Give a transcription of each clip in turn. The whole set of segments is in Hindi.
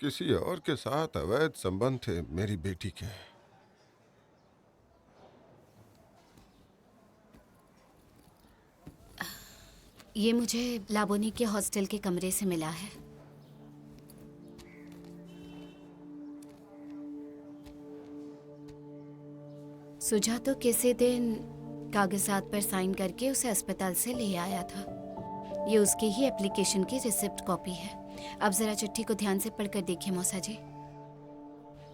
किसी और के साथ अवैध संबंध थे मेरी बेटी के। ये मुझे लाबोनी के हॉस्टल के कमरे से मिला है। सुजातो किसी दिन कागजात पर साइन करके उसे अस्पताल से ले आया था। ये उसकी ही एप्लीकेशन की रिसिप्ट कॉपी है। अब जरा चिट्ठी को ध्यान से पढ़कर देखिए मौसा ji.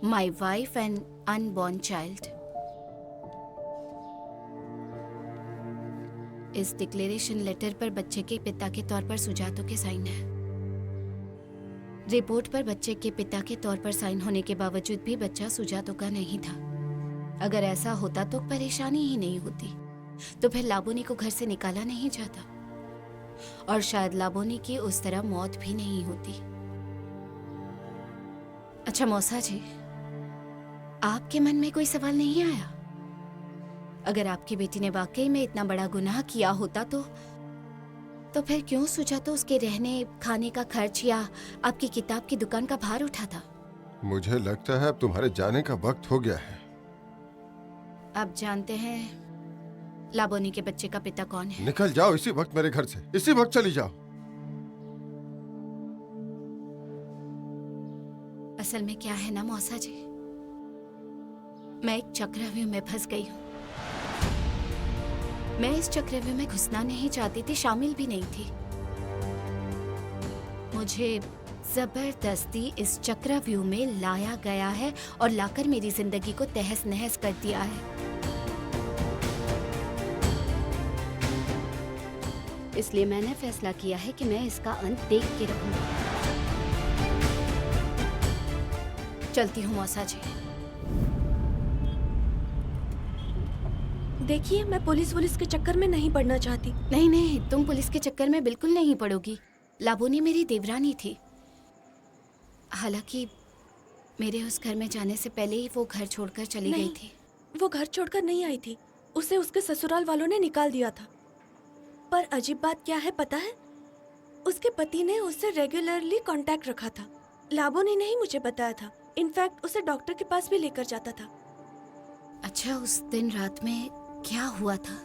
My wife and unborn child. इस डिक्लेरेशन लेटर पर बच्चे के पिता के तौर पर सुजातो के साइन है। रिपोर्ट पर बच्चे के पिता के तौर पर साइन होने के बावजूद भी बच्चा सुजातो का नहीं था। अगर ऐसा होता तो परेशानी ही नहीं होती, तो फिर लाबोनी को घर से निकाला नहीं जाता और शायद लाबोनी की उस तरह मौत भी नहीं होती। अच्छा मौसा जी, आपके मन में कोई सवाल नहीं आया? अगर आपकी बेटी ने वाकई में इतना बड़ा गुनाह किया होता तो फिर क्यों सुजातो उसके रहने खाने का खर्च या आपकी किताब की दुकान का भार उठाता? मुझे लगता है अब तुम्हारे जाने का वक्त हो गया है। आप जानते हैं लाबोनी के बच्चे का पिता कौन है? निकल जाओ इसी वक्त मेरे घर से, इसी वक्त चली जाओ। असल में क्या है ना मौसा जी, मैं एक चक्रव्यूह में फंस गई हूँ। मैं इस चक्रव्यूह में घुसना नहीं चाहती थी, शामिल भी नहीं थी। मुझे जबरदस्ती इस चक्रव्यूह में लाया गया है और लाकर मेरी जिंदगी को तहस नहस कर दिया है। इसलिए मैंने फैसला किया है कि मैं इसका अंत देख के रहूंगी। चलती हूँ मौसा जी। देखिए, मैं पुलिस के चक्कर में नहीं पड़ना चाहती। नहीं नहीं, तुम पुलिस के चक्कर में बिल्कुल नहीं पड़ोगी। लाबोनी मेरी देवरानी थी। हालांकि मेरे उस घर में जाने से पहले ही वो घर छोड़कर चली गई थी। वो घर छोड़कर नहीं आई थी, उसे उसके ससुराल वालों ने निकाल दिया था। पर अजीब बात क्या है पता है? उसके पति ने उससे रेगुलरली कांटेक्ट रखा था। लाबोनी ने ही मुझे बताया था। इनफैक्ट उसे डॉक्टर के पास भी लेकर जाता था। अच्छा, उस दिन रात में क्या हुआ था?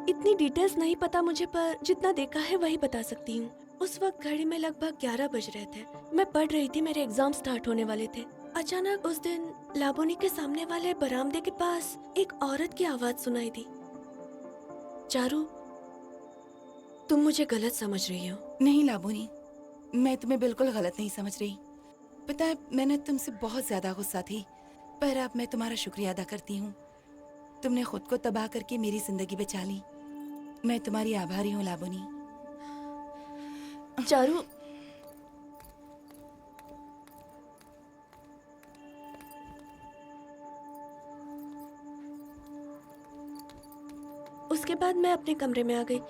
इतनी डिटेल्स नहीं पता मुझे, पर जितना देखा है वही बता सकती हूँ। उस वक्त घड़ी में लगभग 11 बज रहे थे। मैं पढ़ रही थी, मेरे एग्जाम स्टार्ट होने वाले थे। अचानक उस दिन लाबोनी के सामने वाले बरामदे के पास एक औरत की आवाज सुनाई दी। चारू, तुम मुझे गलत समझ रही हो। नहीं लाबोनी, मैं तुम्हें बिल्कुल गलत नहीं समझ रही। पता है, मैंने तुमसे बहुत ज्यादा गुस्सा थी, पर अब मैं तुम्हारा शुक्रिया अदा करती हूँ। तुमने खुद को तबाह करके मेरी जिंदगी बचा ली। मैं तुम्हारी आभारी हूँ लाबोनी। चारू, उसके बाद मैं अपने कमरे में आ गई।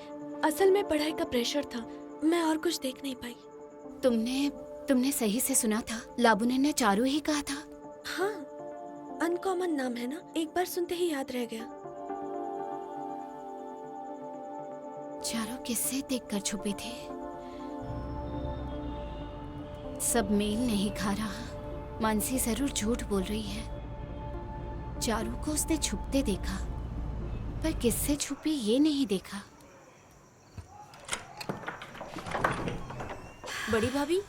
असल में पढ़ाई का प्रेशर था, मैं और कुछ देख नहीं पाई। तुमने सही से सुना था, लाबोनी ने चारू ही कहा था। हाँ, अनकॉमन नाम है ना, एक बार सुनते ही याद रह गया। चारू किससे देखकर छुपी थी? सब मेल नहीं खा रहा। मानसी जरूर झूठ बोल रही है। चारू को उसने छुपते देखा, पर किससे छुपी ये नहीं देखा। बड़ी भाभी,